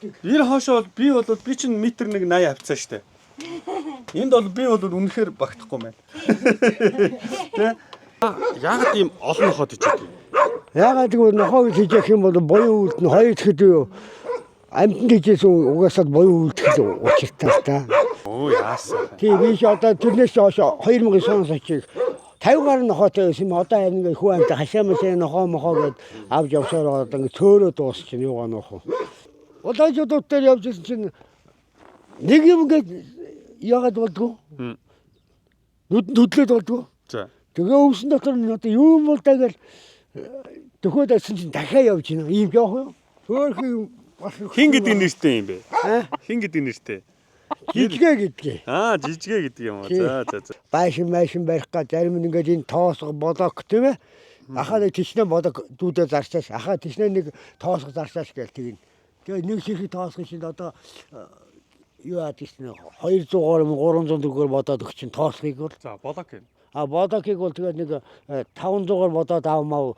Энэ хоошоо бол би чинь метр 180 авцаа штэ. Энд бол би бол үнэхээр багтахгүй байна. Тэ? Яагаад ийм олон нохоод ичээд юм? Яагаад гэвэл нохоо хийж юм бол буян үлдэн хоёр ихэд юу амтнд хийжсэн угаасаа буян үлдэх учиртай та. Оо яасан. Тийм биш одоо тэрнээс хойш 2000 соноос очиж 50 гаруй нохоотой байсан юм. Одоо харин ингээ хүү амт хашаамасаа нохоо гэд авч явсаар одоо ингээ цөөрөө дуусчих нь юугаа нохоо. Удаажуудууд дээр явж ирсэн чинь нэг юм ингээ яагаад болдгоо? Нүдлээд болдгоо. За. Тэгээ өвсөн дотор нь одоо юу юм бол та гэл төхөөд авсан чинь дахиад явж байна. Ийм яах вэ? Хөөхий бас Хин гэдэг нэртэй юм бэ? Хин гэдэг нэртэй. жижигэ гэдгээ. Жижигэ гэдэг юм уу. За. Байшин барих га зарим нь ингээд энэ тоосго болок тийм ээ. Ахаа тийшнээ болок дүүдээ зарчааш. Ахаа тийшнээ нэг тоосго зарчааш гээл тэгин. Тэгээ нэг ширхэг тоосго чинь одоо юу яад гэсэн 200 300 төгрөгөөр бодоод өгч чинь тоосгыг бол. За болок юм. Бодокыг бол тэгээд нэг 500-аар бодоод авмаа